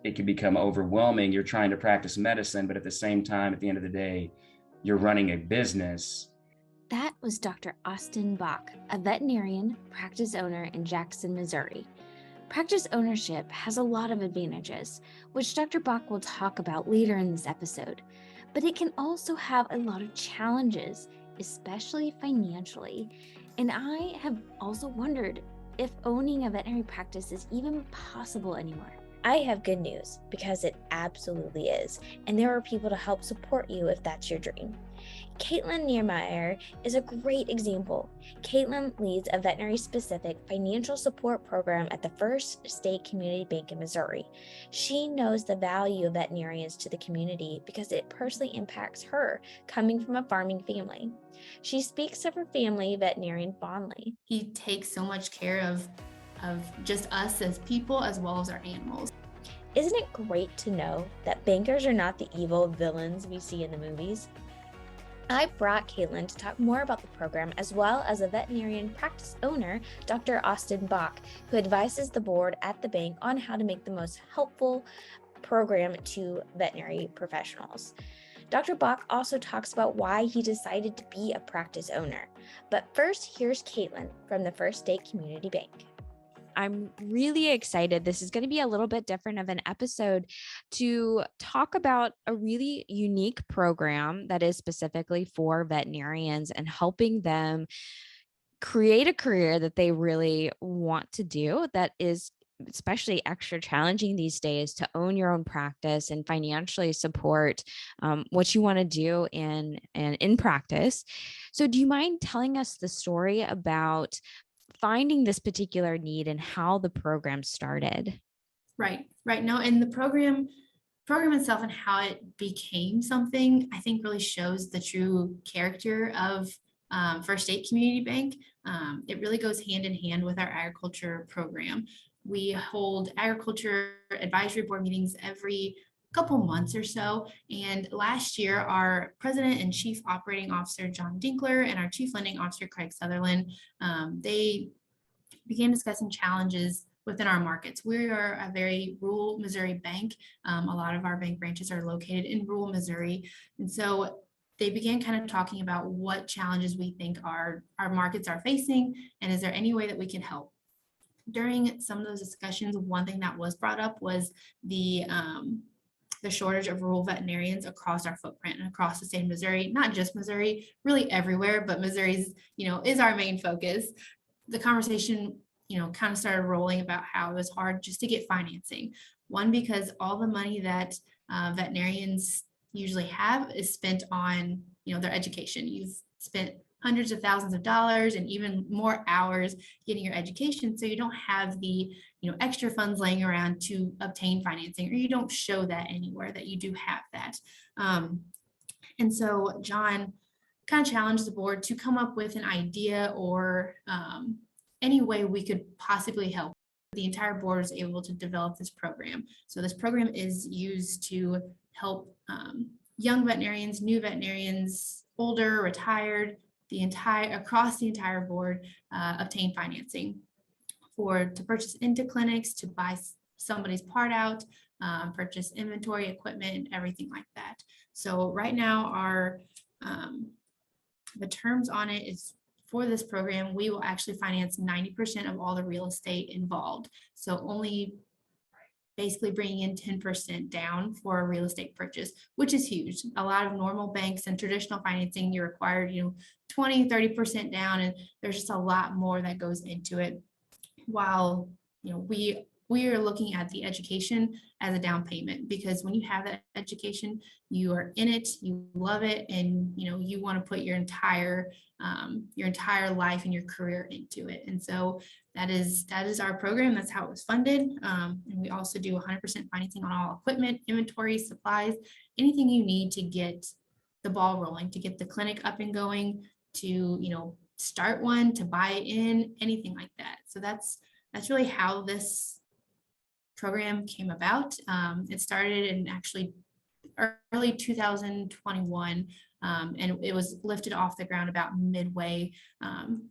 it can become overwhelming. You're trying to practice medicine, but at the same time, at the end of the day, you're running a business. That was Dr. Austin Bach, a veterinarian practice owner in Jackson, Missouri. Practice ownership has a lot of advantages, which Dr. Bach will talk about later in this episode, but it can also have a lot of challenges, especially financially. And I have also wondered if owning a veterinary practice is even possible anymore. I have good news, because it absolutely is, and there are people to help support you if that's your dream. Caitlin Niermeyer is a great example. Caitlin leads a veterinary-specific financial support program at the First State Community Bank in Missouri. She knows the value of veterinarians to the community because it personally impacts her, coming from a farming family. She speaks of her family veterinarian fondly. He takes so much care of just us as people as well as our animals. Isn't it great to know that bankers are not the evil villains we see in the movies? I brought Caitlin to talk more about the program, as well as a veterinarian practice owner, Dr. Austin Bach, who advises the board at the bank on how to make the most helpful program to veterinary professionals. Dr. Bach also talks about why he decided to be a practice owner. But first, here's Caitlin from the First State Community Bank. I'm really excited. This is going to be a little bit different of an episode to talk about a really unique program that is specifically for veterinarians and helping them create a career that they really want to do, that is especially extra challenging these days, to own your own practice and financially support what you want to do in practice. So do you mind telling us the story about finding this particular need and how the program started? Right. No, and the program itself and how it became something, I think really shows the true character of First State Community Bank. It really goes hand in hand with our agriculture program. We hold agriculture advisory board meetings every couple months or so. And last year, our president and chief operating officer, John Dinkler, and our chief lending officer, Craig Sutherland, they began discussing challenges within our markets. We are a very rural Missouri bank. A lot of our bank branches are located in rural Missouri. And so they began kind of talking about what challenges we think our markets are facing, and is there any way that we can help. During some of those discussions, one thing that was brought up was the shortage of rural veterinarians across our footprint and across the state of Missouri, not just Missouri, really everywhere, but Missouri's, is our main focus. The conversation, kind of started rolling about how it was hard just to get financing. One, because all the money that veterinarians usually have is spent on, their education. You've spent hundreds of thousands of dollars and even more hours getting your education. So you don't have the, extra funds laying around to obtain financing, or you don't show that anywhere that you do have that. And so John kind of challenged the board to come up with an idea or any way we could possibly help. The entire board was able to develop this program. So this program is used to help young veterinarians, new veterinarians, older, retired, across the entire board obtain financing to purchase into clinics, to buy somebody's part out, purchase inventory, equipment, and everything like that. So right now the terms on it is, for this program, we will actually finance 90% of all the real estate involved. So only basically bringing in 10% down for a real estate purchase, which is huge. A lot of normal banks and traditional financing, you're required, 20, 30% down, and there's just a lot more that goes into it. While, we are looking at the education as a down payment, because when you have that education, you are in it, you love it, and you want to put your entire life and your career into it. And so that is our program. That's how it was funded. And we also do 100% financing on all equipment, inventory, supplies, anything you need to get the ball rolling, to get the clinic up and going, to start one, to buy it in, anything like that. So that's really how this program came about. It started in actually early 2021, and it was lifted off the ground about midway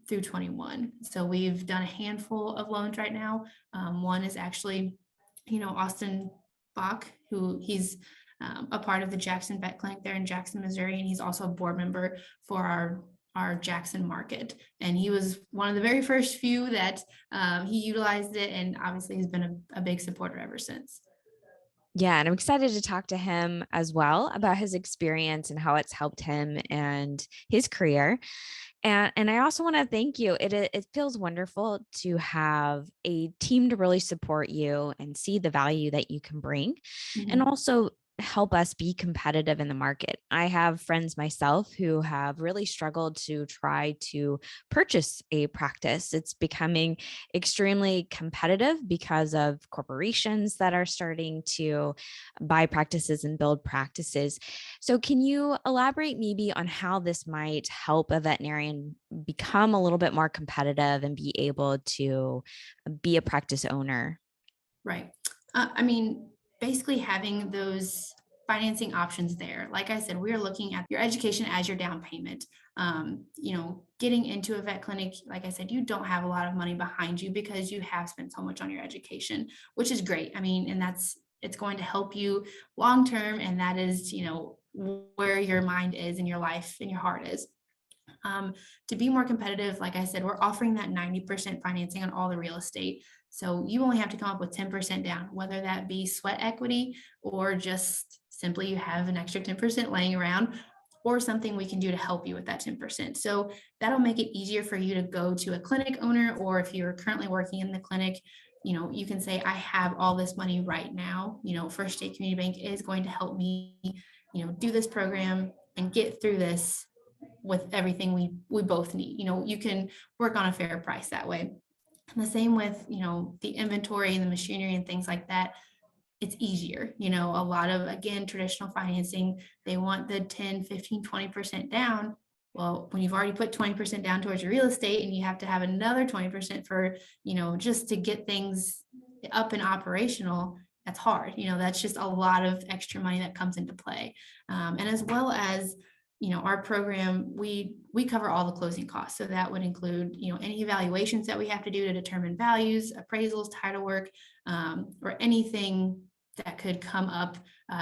through 21. So we've done a handful of loans right now. One is actually, Austin Bach, who he's a part of the Jackson Vet Clinic there in Jackson, Missouri, and he's also a board member for our Jackson market. And he was one of the very first few that he utilized it, and obviously has been a big supporter ever since. Yeah, and I'm excited to talk to him as well about his experience and how it's helped him and his career. And I also want to thank you. It feels wonderful to have a team to really support you and see the value that you can bring, and Mhm. also help us be competitive in the market. I have friends myself who have really struggled to try to purchase a practice. It's becoming extremely competitive because of corporations that are starting to buy practices and build practices. So, can you elaborate maybe on how this might help a veterinarian become a little bit more competitive and be able to be a practice owner? Right. I mean, basically having those financing options there. Like I said, we're looking at your education as your down payment. Getting into a vet clinic, like I said, you don't have a lot of money behind you because you have spent so much on your education, which is great. I mean, and it's going to help you long term. And that is, where your mind is and your life and your heart is. To be more competitive, like I said, we're offering that 90% financing on all the real estate. So you only have to come up with 10% down, whether that be sweat equity or just simply you have an extra 10% laying around, or something we can do to help you with that 10%. So that'll make it easier for you to go to a clinic owner, or if you're currently working in the clinic, you can say, I have all this money right now. First State Community Bank is going to help me, do this program and get through this with everything we both need. You can work on a fair price that way. And the same with, the inventory and the machinery and things like that. It's easier. A lot of, again, traditional financing, they want the 10, 15, 20% down. Well, when you've already put 20% down towards your real estate and you have to have another 20% for, just to get things up and operational, that's hard. That's just a lot of extra money that comes into play. And as well as, our program, we cover all the closing costs. So that would include, any evaluations that we have to do to determine values, appraisals, title work, or anything that could come up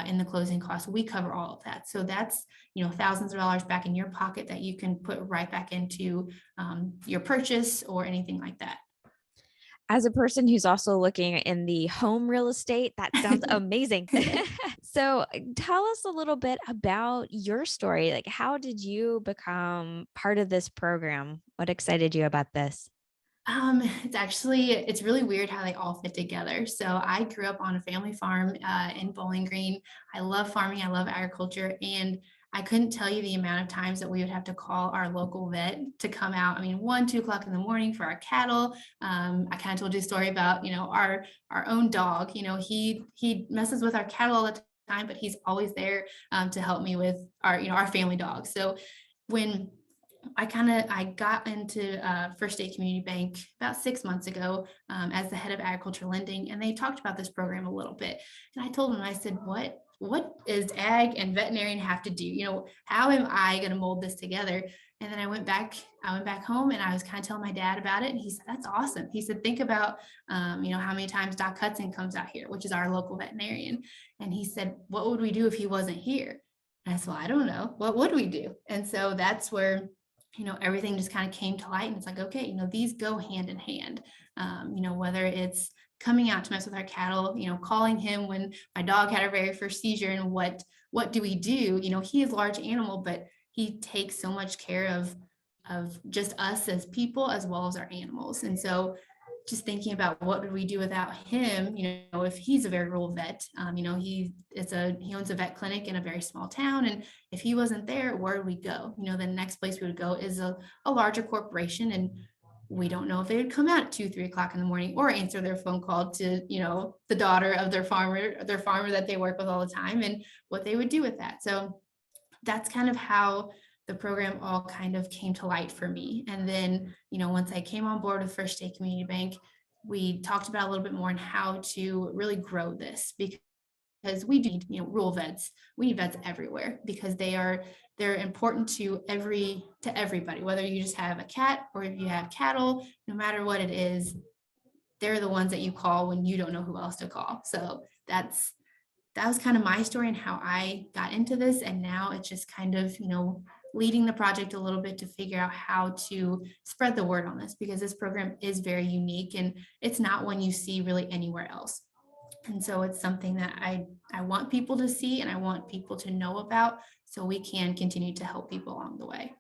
in the closing costs. We cover all of that. So that's, thousands of dollars back in your pocket that you can put right back into your purchase or anything like that. As a person who's also looking in the home real estate, that sounds amazing. So, tell us a little bit about your story. Like, how did you become part of this program? What excited you about this? It's really weird how they all fit together. So I grew up on a family farm in Bowling Green. I love farming. I love agriculture. And I couldn't tell you the amount of times that we would have to call our local vet to come out. I mean, 1, 2 o'clock in the morning for our cattle. I kind of told you a story about, our own dog, he messes with our cattle all the time, but he's always there to help me with our family dog. So when I got into First State Community Bank about 6 months ago as the head of agriculture lending, and they talked about this program a little bit. And I told them, I said, what is ag and veterinarian have to do? How am I going to mold this together? And then I went back home and I was kind of telling my dad about it. And he said, that's awesome. He said, think about, how many times Doc Hudson comes out here, which is our local veterinarian. And he said, what would we do if he wasn't here? And I said, well, I don't know. What would we do? And so that's where everything just kind of came to light, and it's like, okay, these go hand in hand. Whether it's coming out to mess with our cattle, calling him when my dog had her very first seizure, and what do we do? He is a large animal, but he takes so much care of just us as people as well as our animals. And so just thinking about what would we do without him, if he's a very rural vet, he owns a vet clinic in a very small town. And if he wasn't there, where would we go? The next place we would go is a larger corporation. And we don't know if they would come out at 2, 3 o'clock in the morning or answer their phone call to, the daughter of their farmer that they work with all the time, and what they would do with that. So that's kind of how the program all kind of came to light for me. And then, once I came on board with First State Community Bank, we talked about a little bit more on how to really grow this, because we do need, rural vets. We need vets everywhere because they're important to everybody, whether you just have a cat or if you have cattle, no matter what it is, they're the ones that you call when you don't know who else to call. So that's that was kind of my story and how I got into this. And now it's just kind of, leading the project a little bit to figure out how to spread the word on this, because this program is very unique and it's not one you see really anywhere else. And so it's something that I want people to see and I want people to know about so we can continue to help people along the way.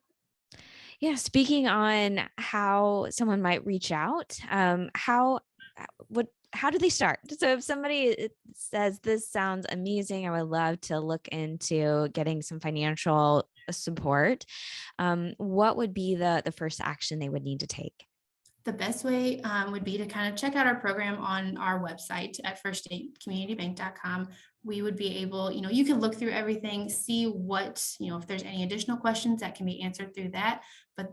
Yeah, speaking on how someone might reach out, how do they start? So if somebody says this sounds amazing, I would love to look into getting some financial support, what would be the first action they would need to take? The best way would be to kind of check out our program on our website at firststatecommunitybank.com. We would be able, you can look through everything, see what, if there's any additional questions that can be answered through that. But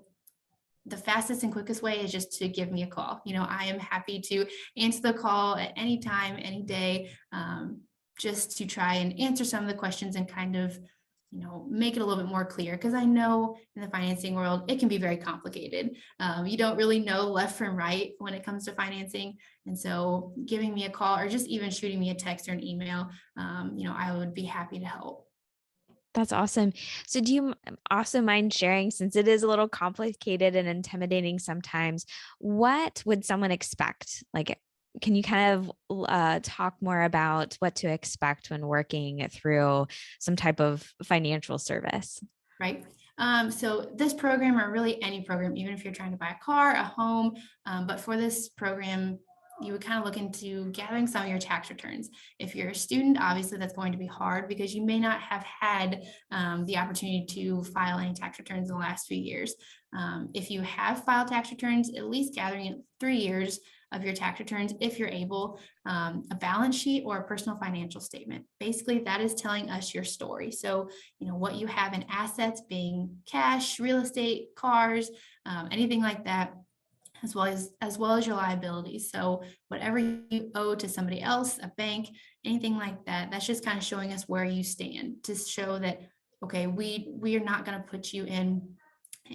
the fastest and quickest way is just to give me a call. I am happy to answer the call at any time, any day, just to try and answer some of the questions and kind of make it a little bit more clear, because I know in the financing world, it can be very complicated. You don't really know left from right when it comes to financing. And so giving me a call or just even shooting me a text or an email, I would be happy to help. That's awesome. So do you also mind sharing, since it is a little complicated and intimidating sometimes, what would someone expect? Like, can you kind of talk more about what to expect when working through some type of financial service? Right. So this program, or really any program, even if you're trying to buy a car, a home, but for this program, you would kind of look into gathering some of your tax returns. If you're a student, obviously that's going to be hard because you may not have had the opportunity to file any tax returns in the last few years. If you have filed tax returns, at least gathering 3 years of your tax returns, if you're able, a balance sheet or a personal financial statement. Basically, that is telling us your story. So, what you have in assets, being cash, real estate, cars, anything like that, as well as your liabilities. So whatever you owe to somebody else, a bank, anything like that, that's just kind of showing us where you stand, to show that, okay, we are not going to put you in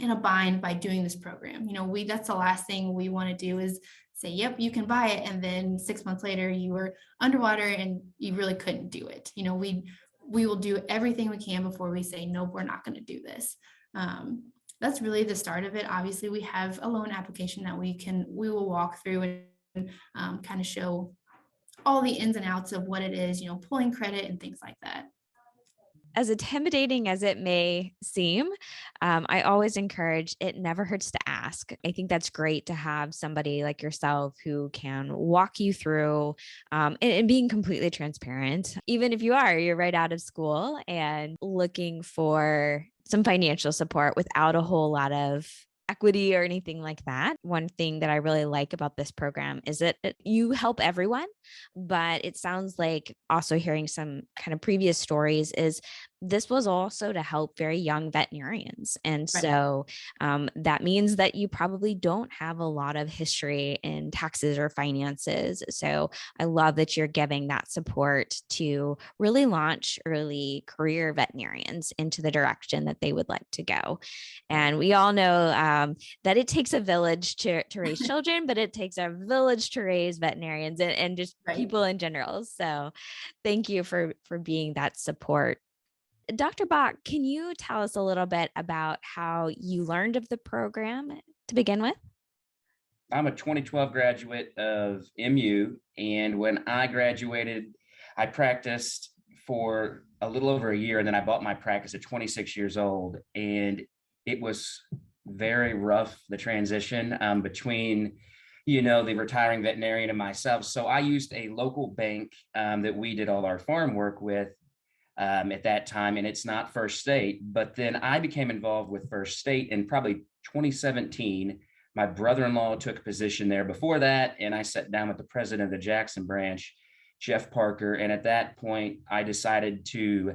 a bind by doing this program. That's the last thing we want to do is say, yep, you can buy it, and then 6 months later you were underwater and you really couldn't do it. We will do everything we can before we say, nope, we're not going to do this. That's really the start of it. Obviously, we have a loan application that we will walk through and kind of show all the ins and outs of what it is, pulling credit and things like that. As intimidating as it may seem, I always encourage, it never hurts to ask. I think that's great to have somebody like yourself who can walk you through and being completely transparent. Even if you're right out of school and looking for some financial support without a whole lot of equity or anything like that. One thing that I really like about this program is that you help everyone, but it sounds like, also hearing some kind of previous stories, is this was also to help very young veterinarians. And Right. so that means that you probably don't have a lot of history in taxes or finances. So I love that you're giving that support to really launch early career veterinarians into the direction that they would like to go. And we all know that it takes a village to raise children, but it takes a village to raise veterinarians and just Right. people in general. So thank you for being that support. Dr. Bach, can you tell us a little bit about how you learned of the program to begin with? I'm a 2012 graduate of MU, and when I graduated, I practiced for a little over a year, and then I bought my practice at 26 years old, and it was very rough, the transition between the retiring veterinarian and myself. So I used a local bank that we did all our farm work with at that time, and it's not First State. But then I became involved with First State in probably 2017. My brother-in-law took a position there before that, and I sat down with the president of the Jackson branch, Jeff Parker. And at that point, I decided to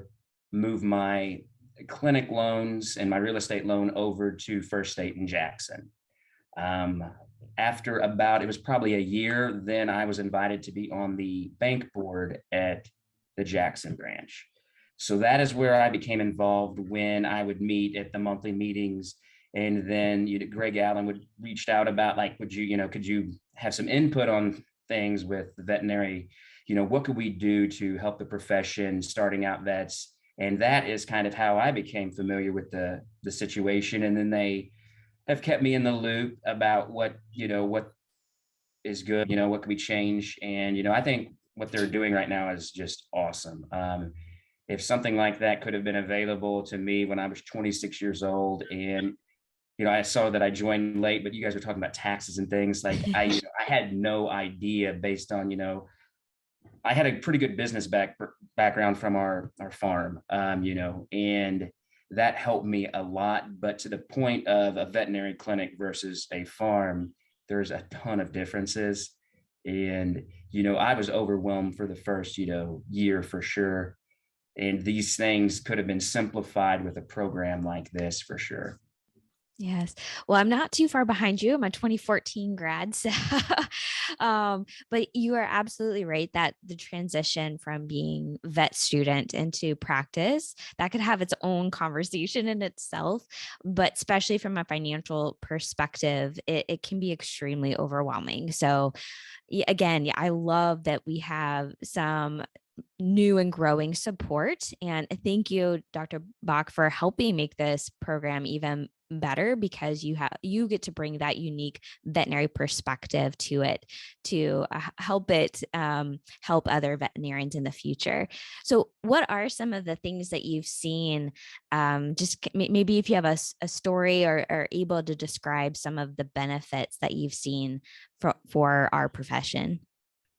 move my clinic loans and my real estate loan over to First State in Jackson. After it was probably a year, then I was invited to be on the bank board at the Jackson branch. So that is where I became involved when I would meet at the monthly meetings. And then Greg Allen would reached out about, like, could you have some input on things with the veterinary what could we do to help the profession, starting out vets? And that is kind of how I became familiar with the situation. And then they have kept me in the loop about what is good, what can we change? And, I think what they're doing right now is just awesome. If something like that could have been available to me when I was 26 years old, and I saw that I joined late, but you guys were talking about taxes and things like I had no idea based on, I had a pretty good business background from our farm, and that helped me a lot. But to the point of a veterinary clinic versus a farm, there's a ton of differences. And, I was overwhelmed for the first, year for sure. And these things could have been simplified with a program like this for sure. Yes. Well, I'm not too far behind you. I'm a 2014 grad. So, but you are absolutely right that the transition from being vet student into practice, that could have its own conversation in itself. But especially from a financial perspective, it can be extremely overwhelming. So again, I love that we have some new and growing support. And thank you, Dr. Bach, for helping make this program even better, because you get to bring that unique veterinary perspective to it to help it help other veterinarians in the future. So what are some of the things that you've seen? Just maybe if you have a story or are able to describe some of the benefits that you've seen for our profession.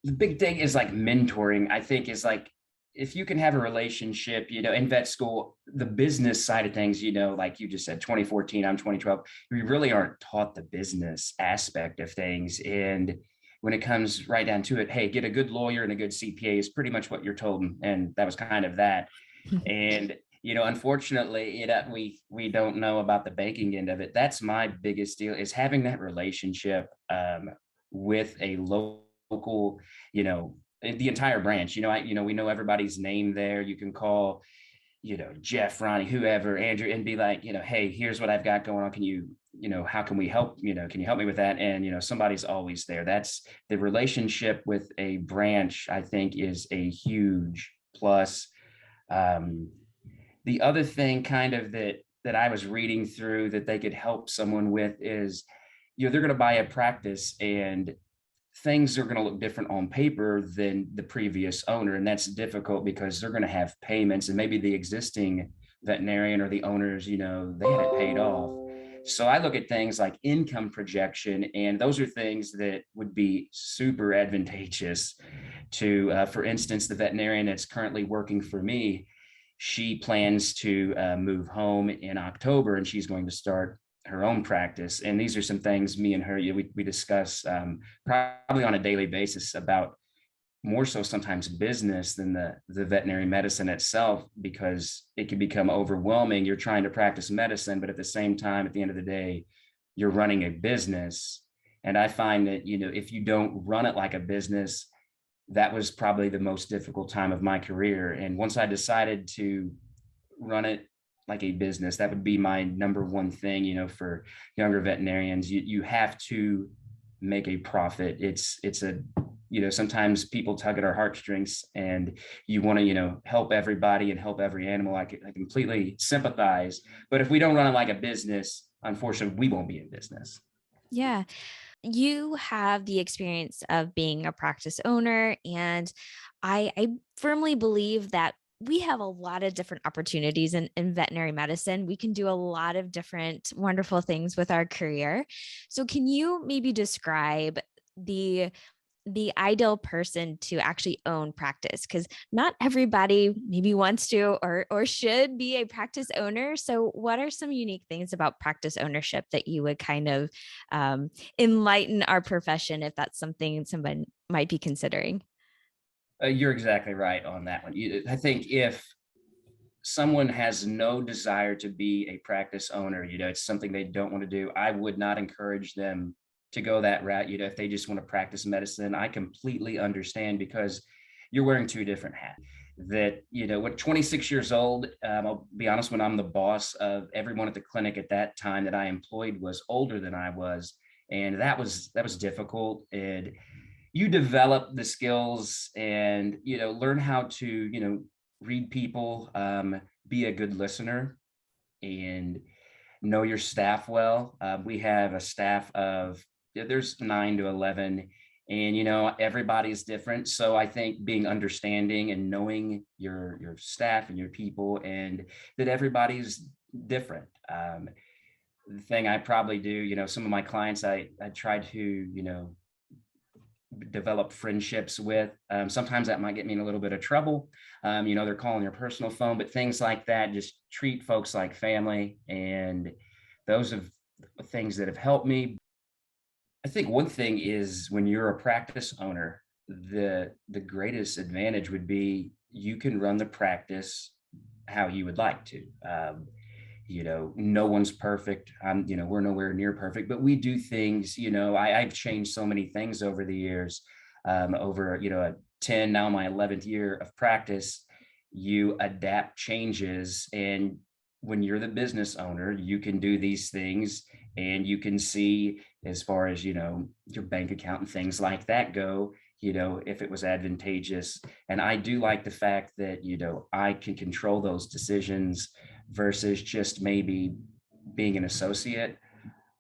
The big thing is like mentoring, I think, is like, if you can have a relationship, in vet school, the business side of things, like you just said, 2014, I'm 2012, we really aren't taught the business aspect of things. And when it comes right down to it, hey, get a good lawyer and a good CPA is pretty much what you're told. And that was kind of that. And, unfortunately, we don't know about the banking end of it. That's my biggest deal, is having that relationship with a local, the entire branch. We know everybody's name there. You can call, Jeff, Ronnie, whoever, Andrew, and be like, hey, here's what I've got going on. Can you, how can we help? Can you help me with that? And, somebody's always there. That's the relationship with a branch, I think, is a huge plus. The other thing kind of that I was reading through that they could help someone with is, they're going to buy a practice and things are going to look different on paper than the previous owner. And that's difficult because they're going to have payments, and maybe the existing veterinarian or the owners, they had it paid off. So I look at things like income projection, and those are things that would be super advantageous to, for instance, the veterinarian that's currently working for me. She plans to move home in October, and she's going to start her own practice. And these are some things me and her, we discuss probably on a daily basis, about more so sometimes business than the veterinary medicine itself, because it can become overwhelming. You're trying to practice medicine, but at the same time, at the end of the day, you're running a business. And I find that, if you don't run it like a business, that was probably the most difficult time of my career. And once I decided to run it like a business, that would be my number one thing, for younger veterinarians. You have to make a profit. It's a, sometimes people tug at our heartstrings, and you want to, help everybody and help every animal. I completely sympathize. But if we don't run it like a business, unfortunately, we won't be in business. Yeah. You have the experience of being a practice owner, and I firmly believe that we have a lot of different opportunities in veterinary medicine. We can do a lot of different wonderful things with our career. So can you maybe describe the ideal person to actually own practice? Because not everybody maybe wants to or should be a practice owner. So what are some unique things about practice ownership that you would kind of enlighten our profession, if that's something someone might be considering? You're exactly right on that one. I think if someone has no desire to be a practice owner, it's something they don't want to do, I would not encourage them to go that route. If they just want to practice medicine, I completely understand, because you're wearing two different hats. That, when 26 years old, I'll be honest, when I'm the boss of everyone at the clinic at that time that I employed was older than I was. And that was difficult. And, you develop the skills and, learn how to, read people, be a good listener, and know your staff well. We have a staff of, there's 9 to 11, and everybody's different. So I think being understanding and knowing your staff and your people, and that everybody's different. The thing I probably do, some of my clients, I try to, develop friendships with. Sometimes that might get me in a little bit of trouble. They're calling your personal phone, but things like that, just treat folks like family. And those are things that have helped me. I think one thing is, when you're a practice owner, the greatest advantage would be you can run the practice how you would like to. No one's perfect. We're nowhere near perfect, but we do things, I've changed so many things over the years, over, a 10, now my 11th year of practice. You adapt changes. And when you're the business owner, you can do these things, and you can see, as far as, your bank account and things like that go, if it was advantageous. And I do like the fact that, I can control those decisions versus just maybe being an associate.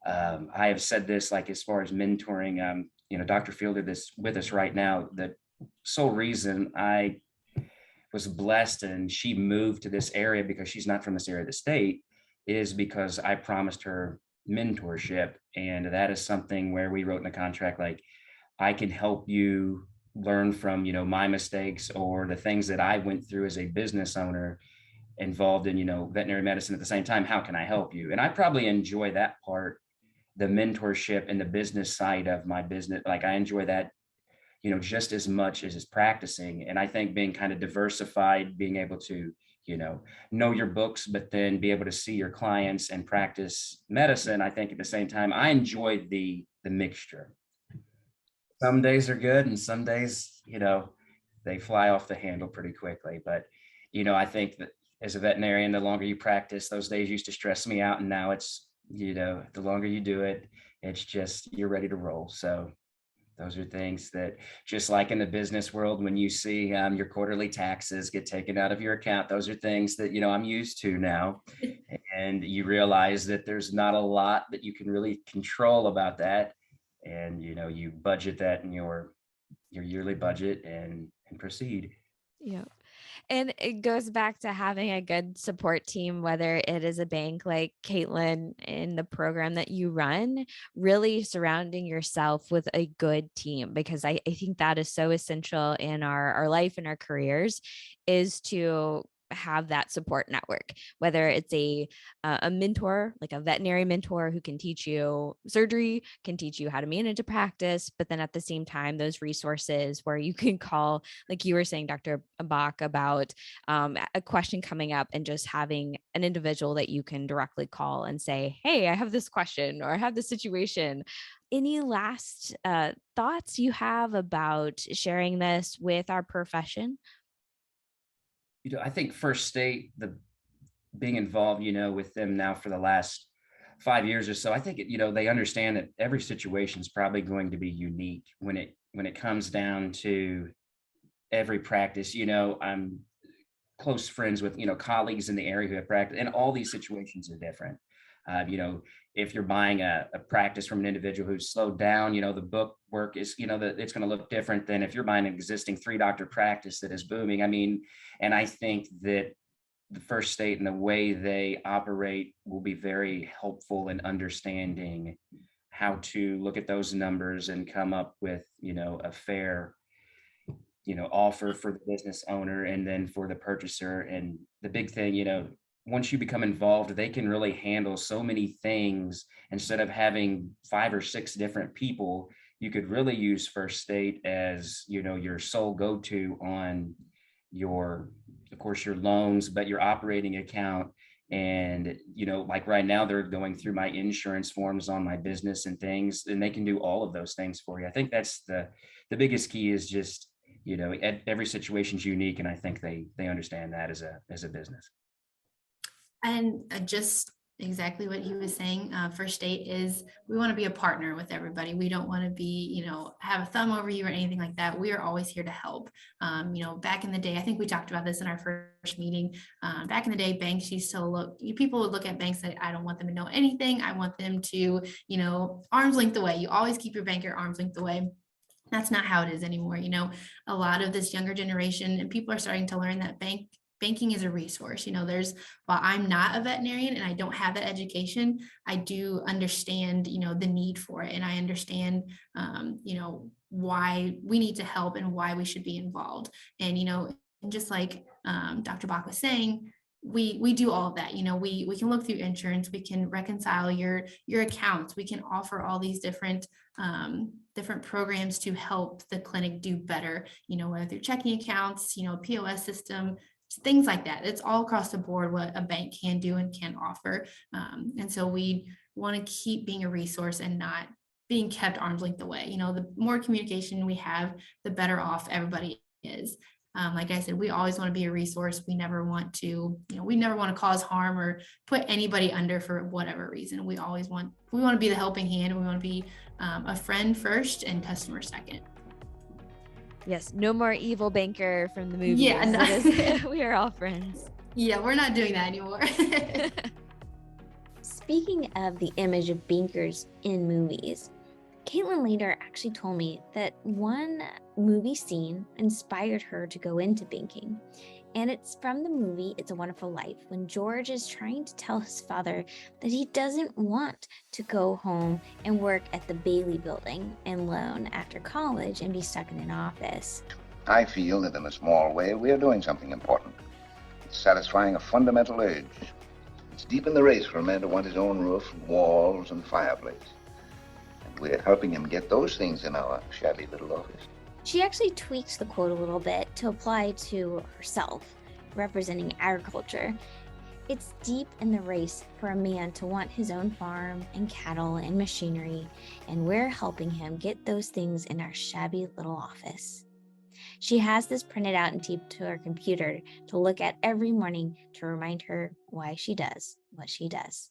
I have said this, like, as far as mentoring, Dr. Fielder this with us right now. The sole reason I was blessed and she moved to this area, because she's not from this area of the state, is because I promised her mentorship. And that is something where we wrote in the contract, like, I can help you learn from, my mistakes or the things that I went through as a business owner involved in, veterinary medicine at the same time. How can I help you? And I probably enjoy that part, the mentorship and the business side of my business. Like, I enjoy that, just as much as is practicing. And I think being kind of diversified, being able to, know your books, but then be able to see your clients and practice medicine. I think at the same time, I enjoy the mixture. Some days are good, and some days, they fly off the handle pretty quickly. But, I think that as a veterinarian, the longer you practice, those days used to stress me out. And now it's, the longer you do it, it's just, you're ready to roll. So those are things that, just like in the business world, when you see your quarterly taxes get taken out of your account, those are things that, I'm used to now. And you realize that there's not a lot that you can really control about that. And, you budget that in your yearly budget and proceed. Yeah. And it goes back to having a good support team, whether it is a bank like Caitlin in the program that you run, really surrounding yourself with a good team, because I think that is so essential in our life and our careers, is to have that support network, whether it's a mentor, like a veterinary mentor who can teach you surgery, can teach you how to manage a practice, but then at the same time, those resources where you can call, like you were saying, Dr. Bach, about a question coming up, and just having an individual that you can directly call and say, hey, I have this question, or I have this situation. Any last thoughts you have about sharing this with our profession? I think First State, the being involved, with them now for the last 5 years or so, I think, they understand that every situation is probably going to be unique when it comes down to every practice. I'm close friends with, colleagues in the area who have practiced, and all these situations are different. If you're buying a practice from an individual who's slowed down, the book work is, that it's going to look different than if you're buying an existing 3-doctor practice that is booming. I mean, and I think that the First State and the way they operate will be very helpful in understanding how to look at those numbers and come up with, a fair, offer for the business owner and then for the purchaser. And the big thing, once you become involved, they can really handle so many things. Instead of having 5 or 6 different people, you could really use First State as, your sole go-to on your, of course, your loans, but your operating account. And, like right now, they're going through my insurance forms on my business and things, and they can do all of those things for you. I think that's the biggest key, is just, every situation's unique. And I think they understand that as a business. And just exactly what he was saying. First date is we want to be a partner with everybody. We don't want to be, have a thumb over you or anything like that. We are always here to help. Back in the day, I think we talked about this in our first meeting. Back in the day, banks used to people would look at banks and say, I don't want them to know anything. I want them to, arm's length away. You always keep your banker arm's length away. That's not how it is anymore. A lot of this younger generation and people are starting to learn that banking is a resource. While I'm not a veterinarian and I don't have that education, I do understand, the need for it. And I understand, why we need to help and why we should be involved. And, just like Dr. Bach was saying, we do all of that. We can look through insurance, we can reconcile your accounts, we can offer all these different programs to help the clinic do better, whether through checking accounts, POS system, things like that. It's all across the board what a bank can do and can offer. And so we want to keep being a resource and not being kept arm's length away. The more communication we have, the better off everybody is. Like I said, we always want to be a resource. We never want to cause harm or put anybody under for whatever reason. We want to be the helping hand. We want to be a friend first and customer second. Yes, no more evil banker from the movies. Yeah, no. We are all friends. Yeah, we're not doing that anymore. Speaking of the image of bankers in movies, Caitlin later actually told me that one movie scene inspired her to go into banking. And it's from the movie It's a Wonderful Life, when George is trying to tell his father that he doesn't want to go home and work at the Bailey building and loan after college and be stuck in an office. I feel that in a small way, we are doing something important. It's satisfying a fundamental urge. It's deep in the race for a man to want his own roof, and walls, and fireplace. And we're helping him get those things in our shabby little office. She actually tweaked the quote a little bit to apply to herself, representing agriculture. It's deep in the race for a man to want his own farm and cattle and machinery, and we're helping him get those things in our shabby little office. She has this printed out and taped to her computer to look at every morning to remind her why she does what she does.